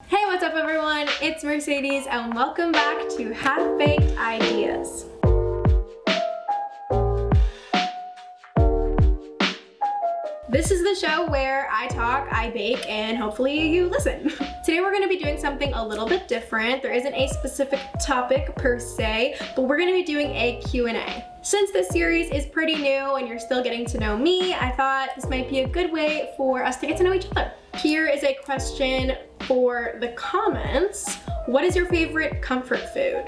Hey, what's up everyone? It's Mercedes and welcome back to Half-Baked Ideas. This is the show where I talk, I bake, and hopefully you listen. Today we're going to be doing something a little bit different. There isn't a specific topic per se, but we're going to be doing a Q&A. Since this series is pretty new and you're still getting to know me, I thought this might be a good way for us to get to know each other. Here is a question for the comments. What is your favorite comfort food?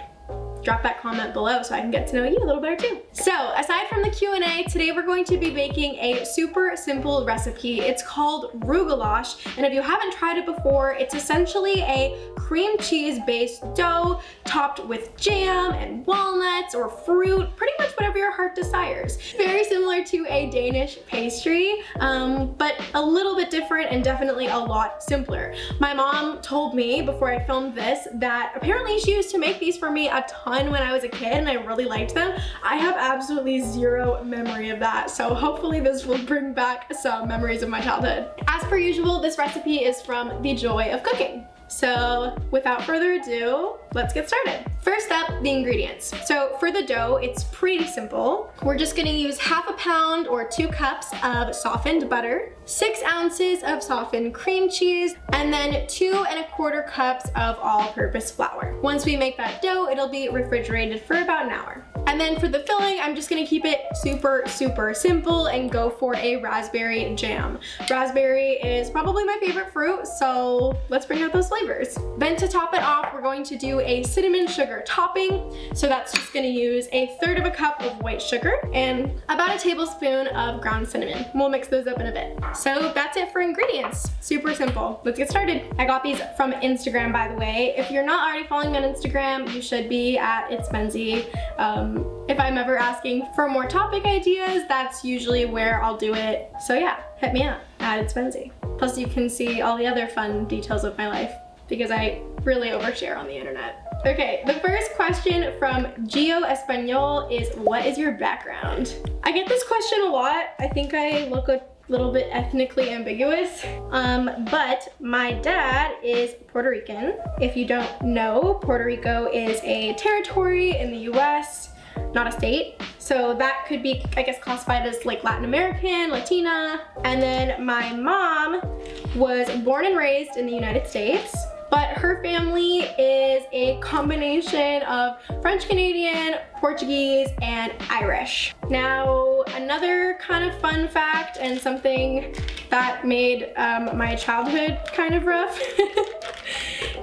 Drop that comment below so I can get to know you a little better too. So aside from the Q&A, today we're going to be baking a super simple recipe. It's called rugelach, and if you haven't tried it before, it's essentially a cream cheese based dough topped with jam and walnuts or fruit, pretty much whatever your heart desires. Very similar to a Danish pastry, but a little bit different and definitely a lot simpler. My mom told me before I filmed this that apparently she used to make these for me a ton when I was a kid and I really liked them. I have absolutely zero memory of that, so hopefully this will bring back some memories of my childhood. As per usual, this recipe is from The Joy of Cooking. So without further ado, let's get started. First up, the ingredients. So for the dough, it's pretty simple. We're just gonna use half a pound or 2 cups of softened butter, 6 ounces of softened cream cheese, and then 2 1/4 cups of all-purpose flour. Once we make that dough, it'll be refrigerated for about an hour. And then for the filling, I'm just gonna keep it super simple and go for a raspberry jam. Raspberry is probably my favorite fruit, so let's bring out those flavors. Then to top it off, we're going to do a cinnamon sugar topping. So that's just gonna use 1/3 cup of white sugar and about 1 tablespoon of ground cinnamon. We'll mix those up in a bit. So that's it for ingredients. Super simple. Let's get started. I got these from Instagram, by the way. If you're not already following me on Instagram, you should be at It's Benzie. If I'm ever asking for more topic ideas, that's usually where I'll do it. So yeah, hit me up at It's Benzie. Plus you can see all the other fun details of my life because I really overshare on the internet. Okay, the first question from Gio Espanol is, what is your background? I get this question a lot. I think I look a little bit ethnically ambiguous, but my dad is Puerto Rican. If you don't know, Puerto Rico is a territory in the US, not a state. So that could be, I guess, classified as like Latin American, Latina. And then my mom was born and raised in the United States, but her family is a combination of French Canadian, Portuguese, and Irish. Now, another kind of fun fact and something that made my childhood kind of rough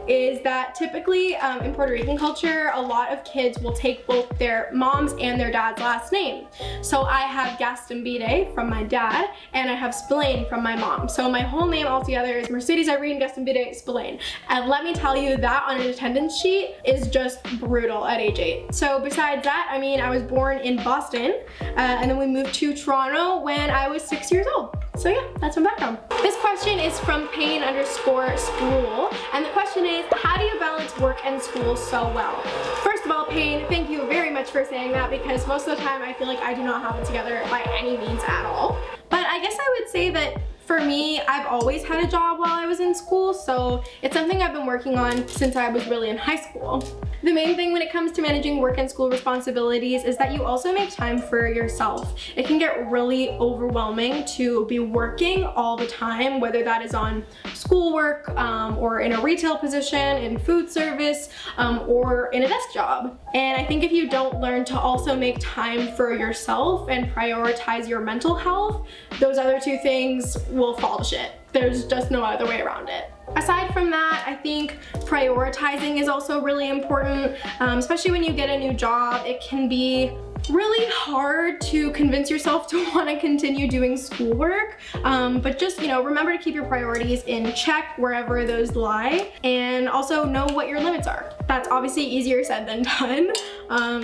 is that typically in Puerto Rican culture, a lot of kids will take both their mom's and their dad's last name. So I have Gaztambide from my dad, and I have Spillane from my mom. So my whole name altogether is Mercedes Irene Gaztambide Spillane. And let me tell you, that on an attendance sheet is just brutal at age 8. So besides that, I mean, I was born in Boston, and then we moved to Toronto when I was 6 years old. So yeah, that's my background. This question is from Payne_Spool, and the question is, how do you balance work and school so well? First of all, Payne, thank you very much for saying that, because most of the time I feel like I do not have it together by any means at all. But I guess I would say that for me, I've always had a job while I was in school, so it's something I've been working on since I was really in high school. The main thing when it comes to managing work and school responsibilities is that you also make time for yourself. It can get really overwhelming to be working all the time, whether that is on schoolwork or in a retail position, in food service, or in a desk job. And I think if you don't learn to also make time for yourself and prioritize your mental health, those other two things will fall to shit. There's just no other way around it. Aside from that, I think prioritizing is also really important, especially when you get a new job. It can be really hard to convince yourself to want to continue doing schoolwork, but just, you know, remember to keep your priorities in check wherever those lie, and also know what your limits are. That's obviously easier said than done,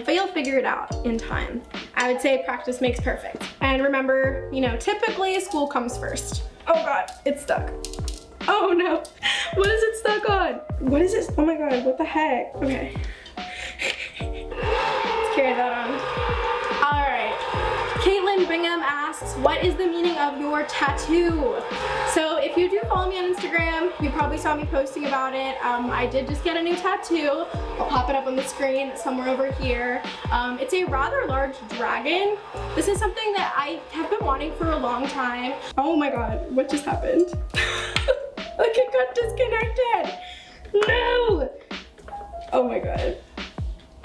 but you'll figure it out in time. I would say practice makes perfect. And remember, you know, typically school comes first. Oh God, it's stuck. Oh no, what is it stuck on? What is this? Oh my God, what the heck? Okay. Let's carry that on. All right. Caitlin Bingham asks, what is the meaning of your tattoo? So if you do follow me on Instagram, you probably saw me posting about it. I did just get a new tattoo. I'll pop it up on the screen somewhere over here. It's a rather large dragon. This is something that I have been wanting for a long time. Oh my god, what just happened? Like it got disconnected. No! Oh my god.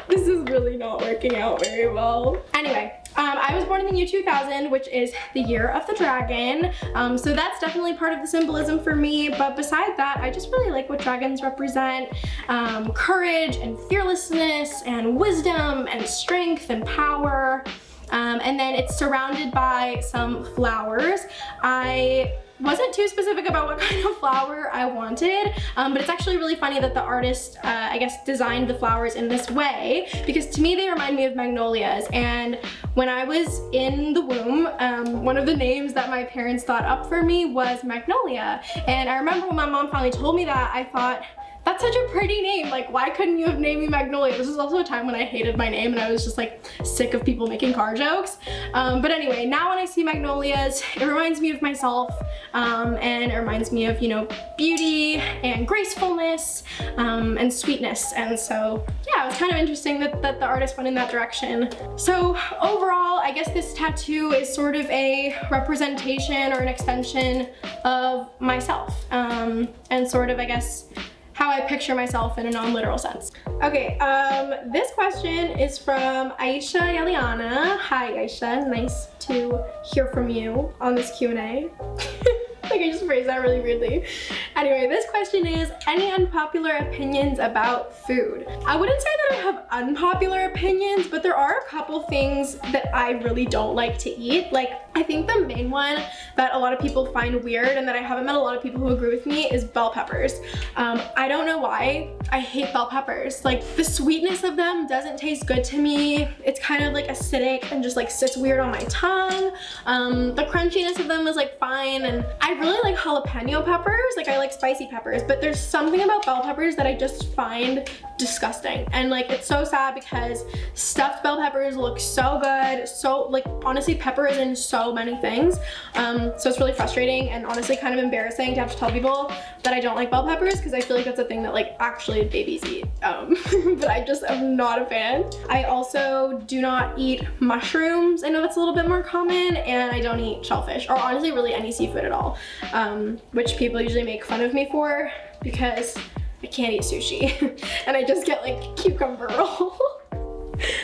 This is really not working out very well. Anyway, I was born in the year 2000, which is the year of the dragon. So that's definitely part of the symbolism for me. But besides that, I just really like what dragons represent. Courage and fearlessness and wisdom and strength and power. And then it's surrounded by some flowers. I wasn't too specific about what kind of flower I wanted, but it's actually really funny that the artist, I guess, designed the flowers in this way, because to me they remind me of magnolias. And when I was in the womb, one of the names that my parents thought up for me was Magnolia. And I remember when my mom finally told me that, I thought, that's such a pretty name. Like, why couldn't you have named me Magnolia? This was also a time when I hated my name and I was just like sick of people making car jokes. But anyway, now when I see magnolias, it reminds me of myself, and it reminds me of, you know, beauty and gracefulness, and sweetness. And so, yeah, it was kind of interesting that the artist went in that direction. So overall, I guess this tattoo is sort of a representation or an extension of myself, and sort of, I guess, how I picture myself in a non-literal sense. Okay, this question is from Aisha Yaliana. Hi Aisha, nice to hear from you on this Q&A. Like I just phrased that really weirdly. Anyway, this question is, any unpopular opinions about food? I wouldn't say that I have unpopular opinions, but there are a couple things that I really don't like to eat. Like, I think the main one that a lot of people find weird and that I haven't met a lot of people who agree with me is bell peppers. I don't know why. I hate bell peppers. Like, the sweetness of them doesn't taste good to me. It's kind of like acidic and just like sits weird on my tongue. The crunchiness of them is like fine, and I really like jalapeno peppers. Like, I like spicy peppers, but there's something about bell peppers that I just find disgusting. And like, it's so sad because stuffed bell peppers look so good. So like, honestly, pepper is in so many things. So it's really frustrating and honestly kind of embarrassing to have to tell people that I don't like bell peppers, because I feel like that's a thing that like actually babies eat. But I just am not a fan. I also do not eat mushrooms. I know that's a little bit more common, and I don't eat shellfish, or honestly really any seafood at all, which people usually make fun of me for because I can't eat sushi and I just get like cucumber roll,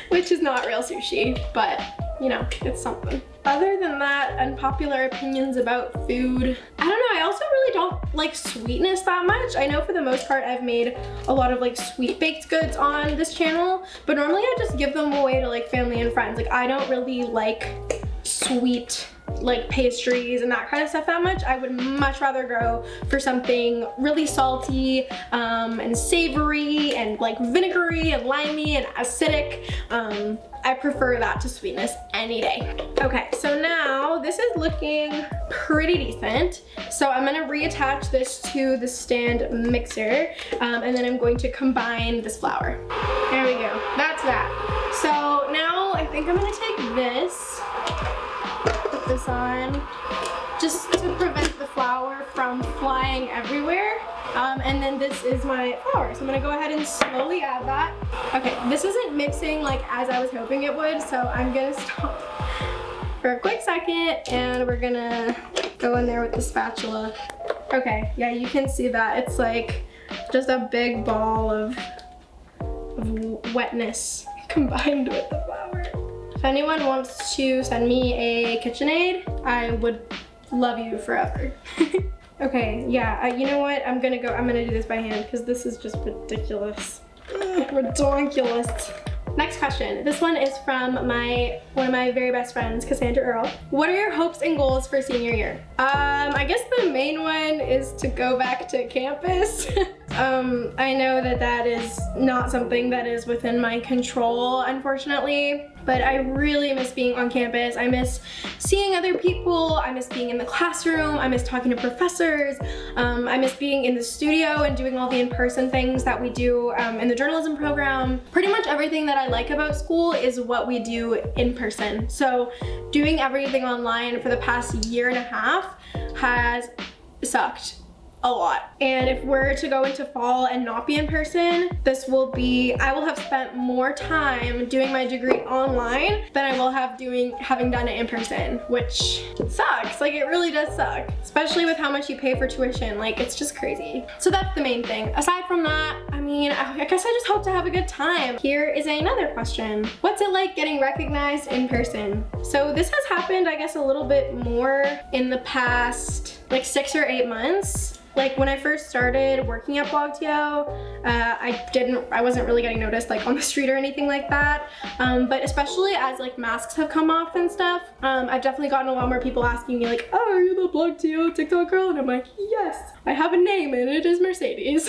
which is not real sushi, but you know, it's something. Other than that, unpopular opinions about food. I don't know, I also really don't like sweetness that much. I know for the most part I've made a lot of like sweet baked goods on this channel, but normally I just give them away to like family and friends. Like, I don't really like sweet like pastries and that kind of stuff that much. I would much rather go for something really salty and savory and like vinegary and limey and acidic. I prefer that to sweetness any day. Okay, so now this is looking pretty decent. So I'm gonna reattach this to the stand mixer, and then I'm going to combine this flour. There we go, that's that. So now I think I'm gonna take this, put this on, just to prevent the flour from flying everywhere. And then this is my flour. So I'm gonna go ahead and slowly add that. Okay, this isn't mixing like as I was hoping it would, so I'm gonna stop for a quick second and we're gonna go in there with the spatula. Okay, yeah, you can see that. It's like just a big ball of wetness combined with the flour. If anyone wants to send me a KitchenAid, I would love you forever. Okay, yeah, you know what? I'm gonna do this by hand because this is just ridiculous. Ridiculous. Next question. This one is from one of my very best friends, Cassandra Earl. What are your hopes and goals for senior year? I guess the main one is to go back to campus. I know that that is not something that is within my control, unfortunately, but I really miss being on campus. I miss seeing other people. I miss being in the classroom. I miss talking to professors. I miss being in the studio and doing all the in-person things that we do in the journalism program. Pretty much everything that I like about school is what we do in person. So doing everything online for the past year and a half has sucked a lot. And if we're to go into fall and not be in person, I will have spent more time doing my degree online than I will have having done it in person, which sucks. Like, it really does suck, especially with how much you pay for tuition. Like, it's just crazy. So that's the main thing. Aside from that, I mean, I guess I just hope to have a good time. Here is another question. What's it like getting recognized in person? So this has happened, I guess, a little bit more in the past like 6 or 8 months. Like, when I first started working at BlogTO, I wasn't really getting noticed like on the street or anything like that. But especially as like masks have come off and stuff, I've definitely gotten a lot more people asking me like, oh, are you the BlogTO TikTok girl? And I'm like, yes, I have a name and it is Mercedes.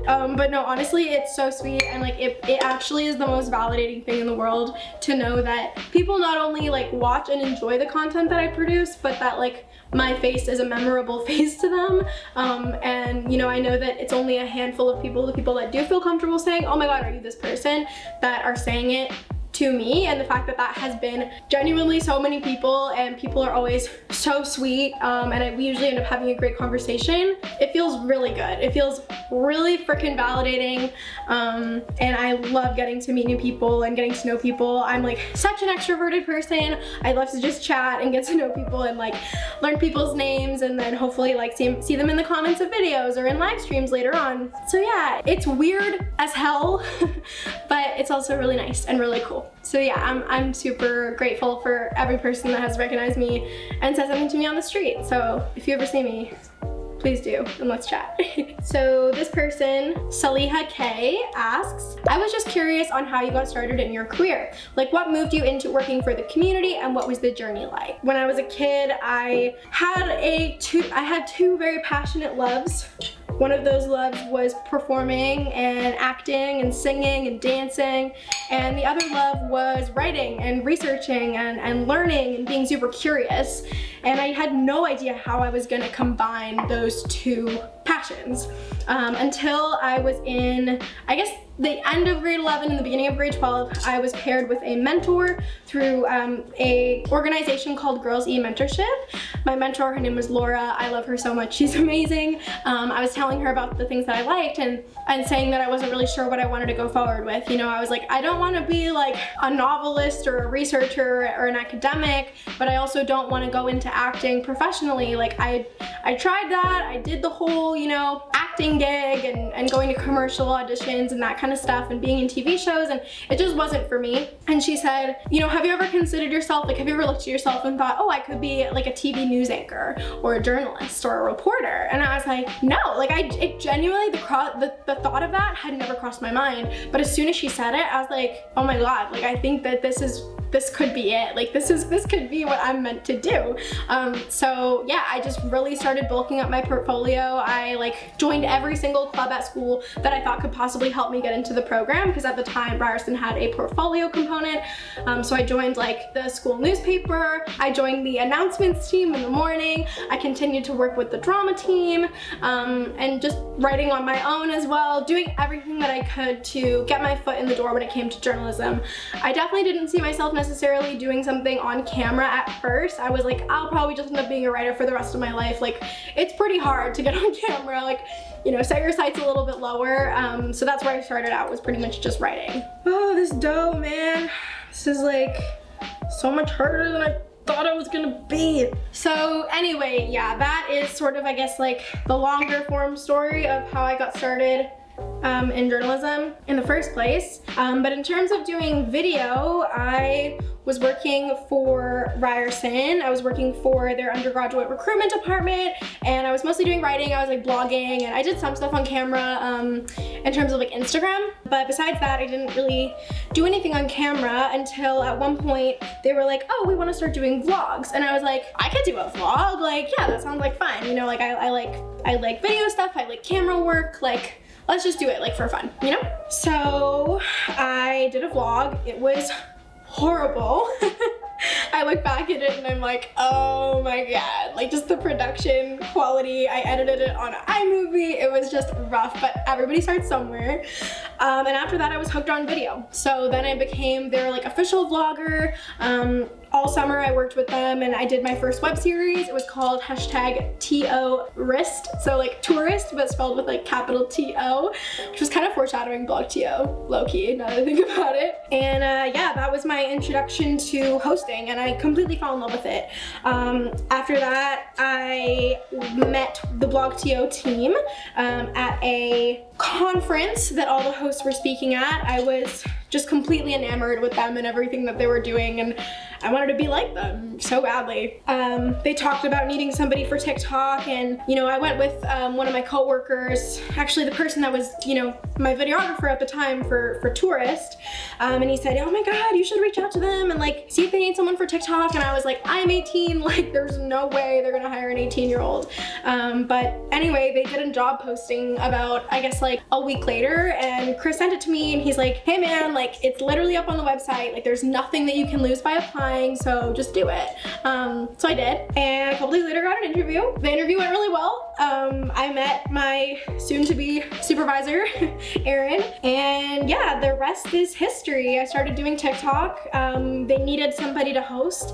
But no, honestly, it's so sweet, and like it actually is the most validating thing in the world to know that people not only like watch and enjoy the content that I produce, but that like my face is a memorable face to them. And you know, I know that it's only a handful of people, the people that do feel comfortable saying, oh my god, are you this person, that are saying it to me. And the fact that that has been genuinely so many people, and people are always so sweet, and we usually end up having a great conversation. It feels really good. It feels really freaking validating, and I love getting to meet new people and getting to know people. I'm like such an extroverted person. I love to just chat and get to know people and like learn people's names, and then hopefully like see them in the comments of videos or in live streams later on. So yeah, it's weird as hell, but it's also really nice and really cool. So yeah, I'm super grateful for every person that has recognized me and said something to me on the street. So if you ever see me, please do, and let's chat. So this person, Saliha K, asks, I was just curious on how you got started in your career. Like, what moved you into working for the community, and what was the journey like? When I was a kid, I had two very passionate loves. One of those loves was performing and acting and singing and dancing, and the other love was writing and researching and learning and being super curious. And I had no idea how I was gonna combine those two passions until I was in, I guess, the end of grade 11 and the beginning of grade 12. I was paired with a mentor through a organization called Girls E-Mentorship. My mentor, her name was Laura. I love her so much. She's amazing. I was telling her about the things that I liked and saying that I wasn't really sure what I wanted to go forward with. You know, I was like, I don't want to be like a novelist or a researcher or an academic, but I also don't want to go into acting professionally. Like I tried that. I did the whole, you know, acting gig and going to commercial auditions and that kind of stuff and being in TV shows, and it just wasn't for me. And she said, you know, have you ever considered yourself, like, have you ever looked at yourself and thought, oh, I could be like a TV news anchor or a journalist or a reporter? And I was like, no, like it genuinely, the thought of that had never crossed my mind. But as soon as she said it, I was like, oh my god, like I think that this could be it. Like this could be what I'm meant to do. So yeah, I just really started bulking up my portfolio. I like joined every single club at school that I thought could possibly help me get into the program, because at the time Ryerson had a portfolio component. So I joined like the school newspaper, I joined the announcements team in the morning, I continued to work with the drama team, and just writing on my own as well, doing everything that I could to get my foot in the door when it came to journalism. I definitely didn't see myself necessarily doing something on camera at first. I was like, I'll probably just end up being a writer for the rest of my life. Like, it's pretty hard to get on camera, like, you know, set your sights a little bit lower. So that's where I started out, was pretty much just writing. Oh, this dough, man. This is like so much harder than I thought it was gonna be. So anyway, yeah, that is sort of, I guess, like the longer form story of how I got started in journalism in the first place. But in terms of doing video, I was working for Ryerson. I was working for their undergraduate recruitment department, and I was mostly doing writing. I was like blogging, and I did some stuff on camera in terms of like Instagram. But besides that, I didn't really do anything on camera until at one point they were like, oh, we want to start doing vlogs. And I was like, I could do a vlog. Like, yeah, that sounds like fun. You know, like I like video stuff. I like camera work. Like, let's just do it like for fun, you know? So I did a vlog. It was horrible. I look back at it and I'm like, oh my god, like just the production quality. I edited it on iMovie. It was just rough, but everybody starts somewhere. And after that I was hooked on video. So then I became their like official vlogger. All summer I worked with them and I did my first web series. It was called #TOurist. So like tourist, but spelled with like capital T-O, which was kind of foreshadowing Blog T-O, low-key, now that I think about it. And yeah, that was my introduction to hosting and I completely fell in love with it. After that, I met the Blog T-O team at a conference that all the hosts were speaking at. I was just completely enamored with them and everything that they were doing, and I wanted to be like them so badly. They talked about needing somebody for TikTok, and you know, I went with one of my coworkers, actually the person that was, you know, my videographer at the time for Tourist, and he said, oh my god, you should reach out to them and like see if they need someone for TikTok. And I was like, I'm 18, like there's no way they're gonna hire an 18-year-old. But anyway, they did a job posting about, I guess like a week later, and Chris sent it to me and he's like, hey man, like it's literally up on the website, like there's nothing that you can lose by applying, so just do it. So I did, and a couple days later got an interview. The interview went really well. I met my soon-to-be supervisor, Aaron, and yeah, the rest is history. I started doing TikTok. They needed somebody to host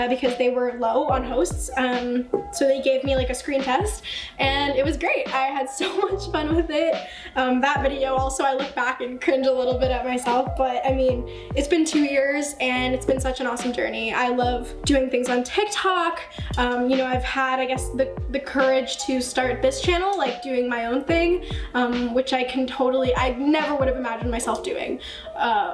because they were low on hosts, so they gave me like a screen test, and it was great. I had so much fun with it. That video also, I look back and cringe a little bit at myself, but I mean, it's been 2 years and it's been such an awesome journey. I love doing things on TikTok. You know, I've had, I guess, the courage to start this channel, like doing my own thing, which I never would have imagined myself doing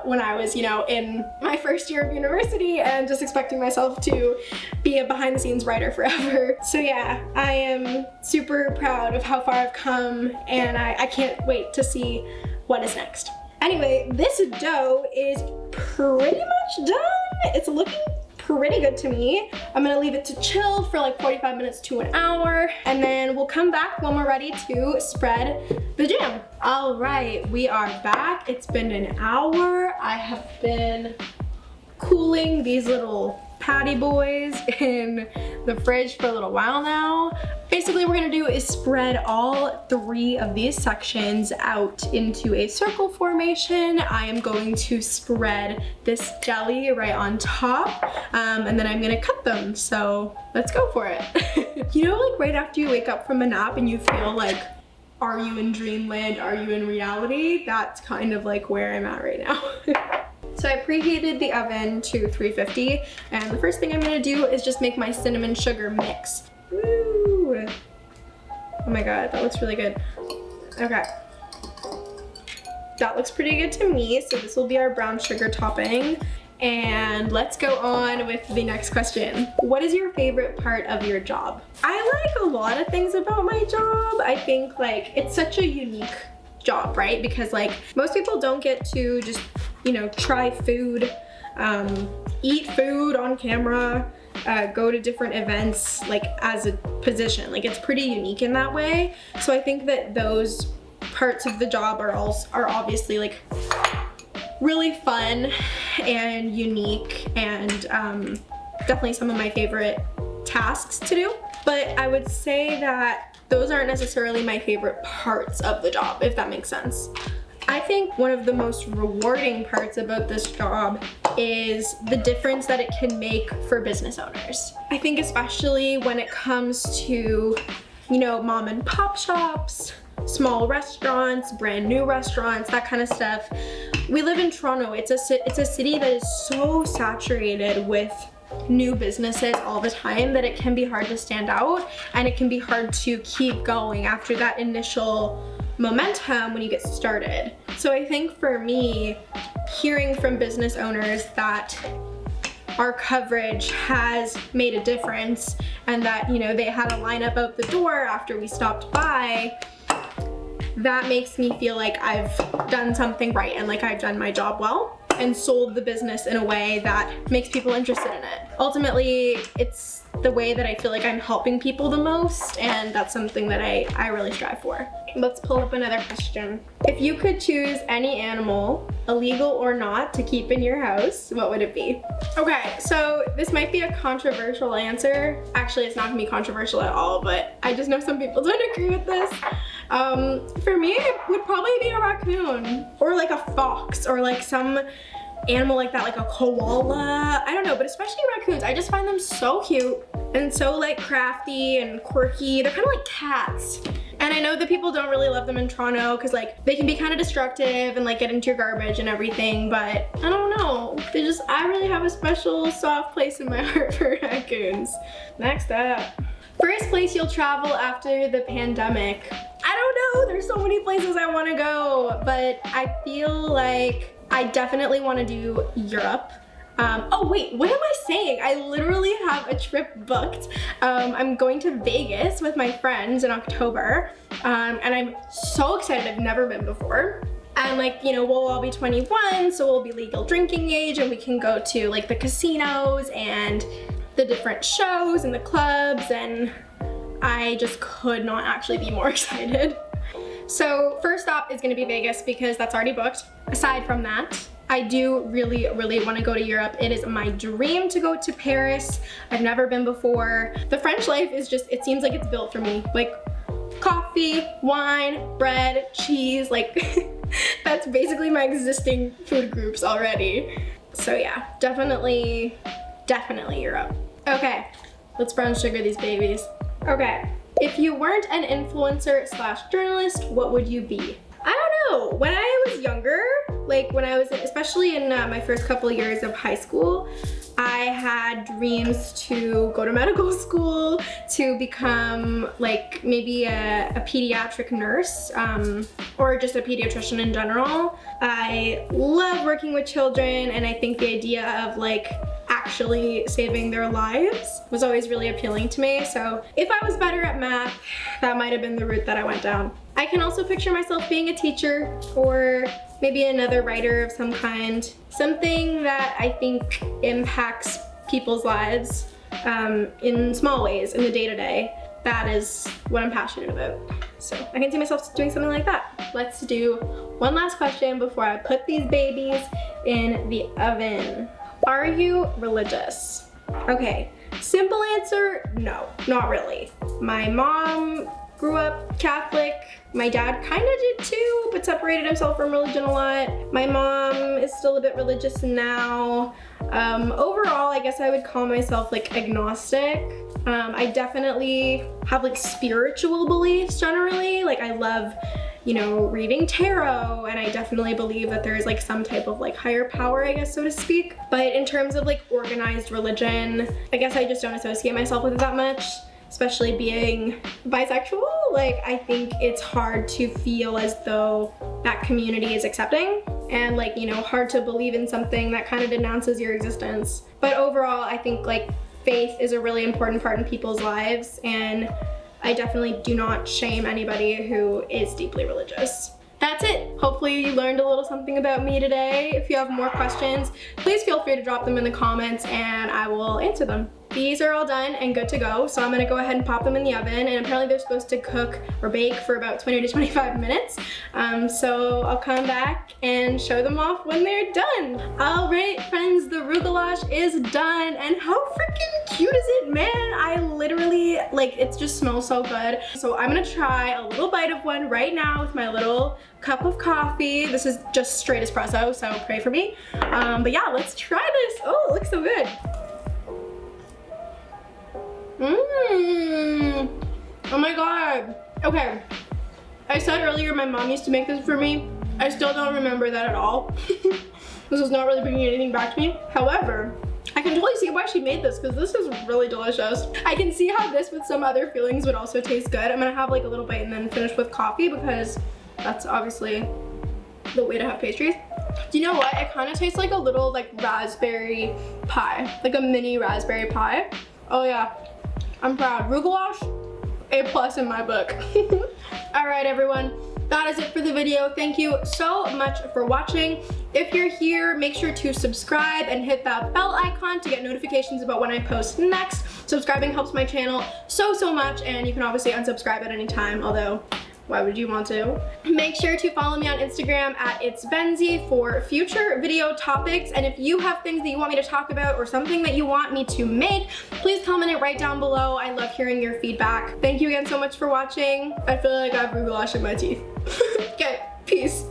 when I was, you know, in my first year of university and just expecting myself to be a behind the scenes writer forever. So yeah, I am super proud of how far I've come, and I can't wait to see what is next. Anyway, this dough is pretty much done. It's looking pretty good to me. I'm gonna leave it to chill for like 45 minutes to an hour, and then we'll come back when we're ready to spread the jam. All right, we are back. It's been an hour. I have been cooling these little patty boys in the fridge for a little while now. Basically, what we're gonna do is spread all 3 of these sections out into a circle formation. I am going to spread this jelly right on top, and then I'm gonna cut them. So let's go for it. You know, like right after you wake up from a nap and you feel like, are you in dreamland? Are you in reality? That's kind of like where I'm at right now. So I preheated the oven to 350, and the first thing I'm gonna do is just make my cinnamon sugar mix. Woo! Oh my god, that looks really good. Okay. That looks pretty good to me, so this will be our brown sugar topping. And let's go on with the next question. What is your favorite part of your job? I like a lot of things about my job. I think like it's such a unique job, right? Because like most people don't get to just, you know, try food, eat food on camera, go to different events like as a position. Like it's pretty unique in that way. So I think that those parts of the job are obviously like really fun and unique, and definitely some of my favorite tasks to do. But I would say that those aren't necessarily my favorite parts of the job, if that makes sense. I think one of the most rewarding parts about this job is the difference that it can make for business owners. I think especially when it comes to, you know, mom and pop shops, small restaurants, brand new restaurants, that kind of stuff. We live in Toronto. It's a city that is so saturated with new businesses all the time that it can be hard to stand out, and it can be hard to keep going after that initial momentum when you get started. So I think for me, hearing from business owners that our coverage has made a difference and that, you know, they had a lineup out the door after we stopped by, that makes me feel like I've done something right and like I've done my job well. and sold the business in a way that makes people interested in it. Ultimately, it's the way that I feel like I'm helping people the most, and that's something that I really strive for. Let's pull up another question. If you could choose any animal, illegal or not, to keep in your house, what would it be? Okay, so this might be a controversial answer. Actually, it's not gonna be controversial at all, but I just know some people don't agree with this. For me, it would probably be a raccoon, or like a fox, or like some animal like that, like a koala. I don't know, but especially raccoons. I just find them so cute and so like crafty and quirky. They're kind of like cats. And I know that people don't really love them in Toronto because like they can be kind of destructive and like get into your garbage and everything, but I don't know. I really have a special soft place in my heart for raccoons. Next up. First place you'll travel after the pandemic. I don't know, there's so many places I want to go, but I feel like I definitely want to do Europe. Oh wait, what am I saying? I literally have a trip booked. I'm going to Vegas with my friends in October, and I'm so excited. I've never been before. And like, you know, we'll all be 21, so we'll be legal drinking age, and we can go to like the casinos and the different shows and the clubs, and I just could not actually be more excited. So first stop is gonna be Vegas because that's already booked. Aside from that, I do really want to go to Europe. It is my dream to go to Paris. I've never been before. The French life is just, it seems like it's built for me. Like coffee, wine, bread, cheese, like that's basically my existing food groups already. So yeah, definitely Europe. Okay, let's brown sugar these babies. Okay, if you weren't an influencer / journalist, what would you be? I don't know. When I was younger, like when I was, especially in my first couple of years of high school, I had dreams to go to medical school, to become like maybe a pediatric nurse, or just a pediatrician in general. I love working with children, and I think the idea of like actually saving their lives was always really appealing to me. So if I was better at math, that might have been the route that I went down. I can also picture myself being a teacher, or maybe another writer of some kind. Something that I think impacts people's lives in small ways in the day-to-day. That is what I'm passionate about. So I can see myself doing something like that. Let's do one last question before I put these babies in the oven. Are you religious? Okay, simple answer, no, not really. My mom grew up Catholic. My dad kind of did too, but separated himself from religion a lot. My mom is still a bit religious now. Overall, I guess I would call myself like agnostic. I definitely have like spiritual beliefs generally. Like I love, you know, reading tarot, and I definitely believe that there's like some type of like higher power, I guess, so to speak. But in terms of like organized religion, I guess I just don't associate myself with it that much. Especially being bisexual, like I think it's hard to feel as though that community is accepting, and like, you know, hard to believe in something that kind of denounces your existence. But overall, I think like faith is a really important part in people's lives, and I definitely do not shame anybody who is deeply religious. That's it. Hopefully you learned a little something about me today. If you have more questions, please feel free to drop them in the comments and I will answer them. These are all done and good to go, so I'm gonna go ahead and pop them in the oven, and apparently they're supposed to cook or bake for about 20 to 25 minutes. So I'll come back and show them off when they're done. All right, friends, the rugelach is done, and how freaking cute is it, man? I literally, like, it just smells so good. So I'm gonna try a little bite of one right now with my little cup of coffee. This is just straight espresso, so pray for me. But yeah, let's try this. Oh, it looks so good. Oh my god. Okay, I said earlier my mom used to make this for me. I still don't remember that at all. This is not really bringing anything back to me. However, I can totally see why she made this, because this is really delicious. I can see how this with some other fillings would also taste good. I'm gonna have like a little bite and then finish with coffee, because that's obviously the way to have pastries. Do you know what? It kind of tastes like a little like raspberry pie, like a mini raspberry pie. Oh yeah, I'm proud. Rugelach, A+ in my book. All right, everyone, that is it for the video. Thank you so much for watching. If you're here, make sure to subscribe and hit that bell icon to get notifications about when I post next. Subscribing helps my channel so much, and you can obviously unsubscribe at any time, although why would you want to? Make sure to follow me on Instagram at itsbenzie for future video topics, and if you have things that you want me to talk about or something that you want me to make, please comment it right down below. I love hearing your feedback. Thank you again so much for watching. I feel like I have rugelach in my teeth. Okay, peace.